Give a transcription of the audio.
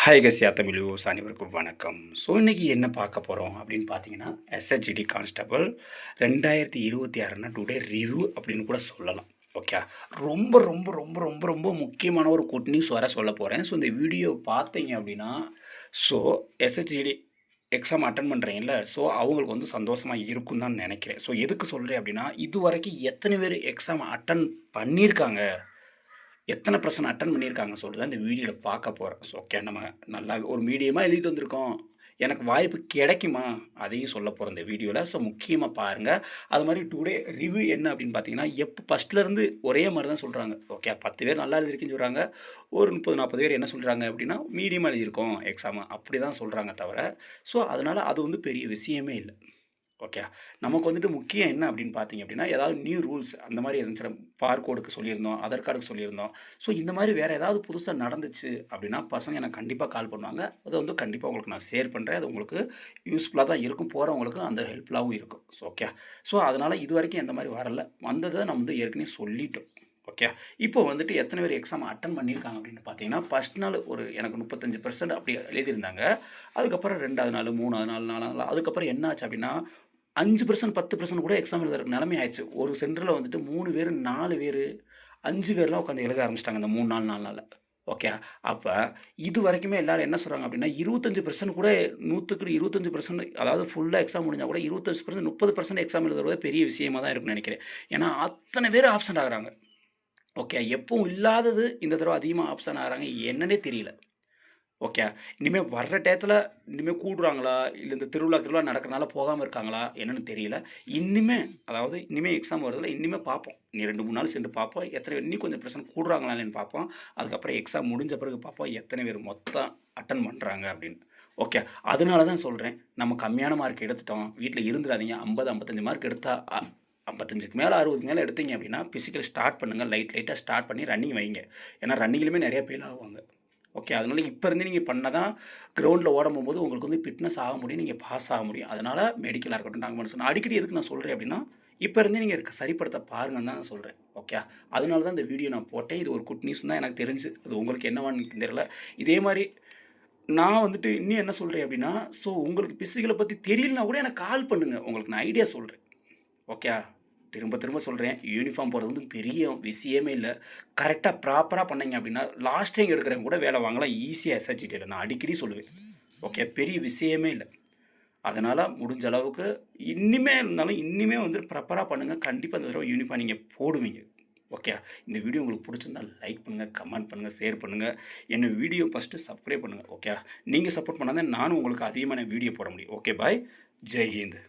Hi கசியா Tamil views அனைவருக்கும் வணக்கம். So இன்றைக்கி என்ன பார்க்க போகிறோம் அப்படின்னு பார்த்தீங்கன்னா, எஸ்ஹெச்டி கான்ஸ்டபிள் 2026 டுடே ரிவ்யூ அப்படின்னு கூட சொல்லலாம். ஓகே, ரொம்ப ரொம்ப ரொம்ப ரொம்ப ரொம்ப முக்கியமான ஒரு குட் நியூஸ் வர சொல்ல போகிறேன். ஸோ இந்த வீடியோ பார்த்தீங்க அப்படின்னா, ஸோ எஸ்ஹெச்டி எக்ஸாம் அட்டன் பண்ணுறீங்கல்ல, ஸோ அவங்களுக்கு வந்து சந்தோஷமாக இருக்குன்னு தான் நினைக்கிறேன். ஸோ எதுக்கு சொல்கிறேன் அப்படின்னா, இது வரைக்கும் எத்தனை பேர் எக்ஸாம் அட்டன் பண்ணியிருக்காங்க, எத்தனை பர்சன்ட் அட்டன் பண்ணியிருக்காங்கன்னு சொல்லிட்டு தான் இந்த வீடியோவில் பார்க்க போகிறோம். ஸோ ஓகே, நம்ம நல்லா ஒரு மீடியமாக எழுதிட்டு வந்திருக்கோம். எனக்கு வாய்ப்பு கிடைக்குமா அதையும் சொல்ல போகிறோம் இந்த வீடியோவில். ஸோ முக்கியமாக பாருங்கள். அது மாதிரி டுடே ரிவ்யூ என்ன அப்படின்னு பார்த்தீங்கன்னா, எப்போ ஃபஸ்ட்லேருந்து ஒரே மாதிரி தான் சொல்கிறாங்க. ஓகே, 10 பேர் நல்லா எழுதிருக்குன்னு சொல்கிறாங்க. ஒரு 30-40 பேர் என்ன சொல்கிறாங்க அப்படின்னா, மீடியமாக எழுதியிருக்கோம் எக்ஸாமு அப்படி தான் சொல்கிறாங்க தவிர, ஸோ அதனால் அது வந்து பெரிய விஷயமே இல்லை. ஓகே, நமக்கு வந்துட்டு முக்கியம் என்ன அப்படின்னு பார்த்தீங்க அப்படின்னா, ஏதாவது நியூ ரூல்ஸ் அந்த மாதிரி இருந்துச்சுன்னா, பார்கோடுக்கு சொல்லியிருந்தோம், ஆதார் கார்டுக்கு சொல்லியிருந்தோம். ஸோ இந்த மாதிரி வேறு ஏதாவது புதுசாக நடந்துச்சு அப்படின்னா, பசங்க எனக்கு கண்டிப்பாக கால் பண்ணுவாங்க. அதை வந்து கண்டிப்பாக உங்களுக்கு நான் ஷேர் பண்ணுறேன். அது உங்களுக்கு யூஸ்ஃபுல்லாக தான் இருக்கும், போகிறவங்களுக்கு அந்த ஹெல்ப்ஃபுல்லாகவும் இருக்கும். ஸோ ஓகே, ஸோ அதனால் இது வரைக்கும் எந்த மாதிரி வரல, வந்ததை நம்ம வந்து ஏற்கனவே சொல்லிட்டோம். ஓகே, இப்போ வந்துட்டு எத்தனை பேர் எக்ஸாம் அட்டன் பண்ணியிருக்காங்க அப்படின்னு பார்த்தீங்கன்னா, ஃபஸ்ட் நாள் ஒரு எனக்கு 35% அப்படி எழுதியிருந்தாங்க. அதுக்கப்புறம் 2வது நாள், 3வது நாள், 4வது நாள், அதுக்கப்புறம் என்ன ஆச்சு அப்படின்னா 5% 10% கூட எக்ஸாம் எழுதுற நிலைமை ஆயிடுச்சு. ஒரு சென்டரில் வந்துட்டு 3 பேர், 4 பேர், 5 பேர்லாம் உட்காந்து எழுத ஆரம்பிச்சிட்டாங்க இந்த 3 நாள், 4 நாள்ல. ஓகே. அப்ப இது வரைக்குமே எல்லாரும் என்ன சொல்றாங்க அப்படின்னா, 25% கூட 100க்கு 25% அதாவது ஃபுல்லா எக்ஸாம் முடிஞ்சா கூட 25% 30% எக்ஸாம் எழுதுறது பெரிய விஷயமா தான் இருக்கும்னு நினைக்கிறேன். ஏன்னா, அத்தனை பேர் ஆப்சென்ட் ஆகுறாங்க. ஓகே. எப்பவும் இல்லாதது இந்த தடவ அதிகமா ஆப்சென்ட் ஆகுறாங்க. என்னன்னே தெரியல. ஓகே. இனிமே வர்ற டயத்துல இனிமே கூடுறாங்களா? இல்ல இந்த திருவிழா நடக்கிறனால போகாம இருக்காங்களா? என்னன்னு தெரியல. இனிமே அதாவது இனிமே எக்ஸாம் வருதுல்ல, இனிமே பார்ப்போம். இனி 2, 3 நாள் சென்று பார்ப்போம். எத்தனை பேர் இன்னும் கொஞ்சம் பெர்சன்ட் கூடுறாங்களா இல்லையான்னு பார்ப்போம். அதுக்கப்புறம் எக்ஸாம் முடிஞ்ச பிறகு பார்ப்போம். எத்தனை பேர் மொத்தம் அட்டெண்ட் பண்ணுறாங்க அப்படின்னு. ஓகே. அதனால தான் சொல்றேன். நம்ம கம்மியான மார்க் எடுத்துட்டோம். வீட்ல இருந்துறாதீங்க. 50, 55 மார்க் எடுத்தா 55க்கு மேல 60க்கு மேல எடுத்தீங்க அப்படின்னா, பிசிக்கல் ஸ்டார்ட் பண்ணுங்க. லைட்டா ஸ்டார்ட் பண்ணி ரன்னிங் வைங்க. ஏன்னா ரன்னிங்லயுமே நெறைய ஃபெயில் ஆவாங்க. ஓகே. அதனால இப்ப இருந்து நீங்க பண்ணா தான் கிரவுண்ட்ல ஓட போகும்போது உங்களுக்கு வந்து ஃபிட்னஸ் ஆக முடியும். நீங்க பாஸ் ஆக முடியும். அதனால மெடிக்கலா இருக்கட்டும், டாக்குமெண்ட்ஸ் நான் அடிக்கடி எதுக்கு நான் சொல்றேன் அப்படின்னா, இப்ப இருந்தே நீங்க சரிப்படுத்த பாருங்கன்னு தான் சொல்றேன். ஓகே. அதனால தான் இந்த வீடியோ நான் போட்டேன். இது ஒரு குட் நியூஸ் தான் எனக்கு தெரிஞ்சு. அது உங்களுக்கு என்னவான்னு தெரியல. இதே மாரி நான் வந்துட்டு இன்னும் என்ன சொல்றேன் அப்படின்னா, ஸோ உங்களுக்கு பிசிக்கல பத்தி தெரியலனா கூட எனக்கு கால் பண்ணுங்க. உங்களுக்கு நான் ஐடியா சொல்றேன். ஓகே. திரும்ப திரும்ப சொல்றேன். யூனிஃபார்ம் போடுறது வந்து பெரிய விஷயமே இல்ல. கரெக்ட்டா ப்ராப்பரா பண்ணீங்க அப்டின்னா, லாஸ்ட் டைம் எடுக்கிறவங்க கூட வேலை வாங்கலாம் ஈஸியா எஸ்ஹெச்டில. நான் அடிக்கடி சொல்லுவேன். ஓகே. பெரிய விஷயமே இல்ல. அதனால முடிஞ்ச அளவுக்கு இனிமே இருந்தாலும் இனிமே வந்து ப்ராப்பரா பண்ணுங்க. கண்டிப்பா இந்த தடவ யூனிஃபார்ம் நீங்க போடுவீங்க. ஓகே. இந்த வீடியோ உங்களுக்கு புடிச்சிருந்தா லைக் பண்ணுங்க, கமெண்ட் பண்ணுங்க, ஷேர் பண்ணுங்க. என்ன வீடியோ ஃபர்ஸ்ட்டு சப்ஸ்கிரைப் பண்ணுங்க. ஓகே. நீங்க சப்போர்ட் பண்ணா தான் நானும் உங்களுக்கு அதிகமான வீடியோ போட முடியும். Okay bye. ஜெய் ஹிந்த்.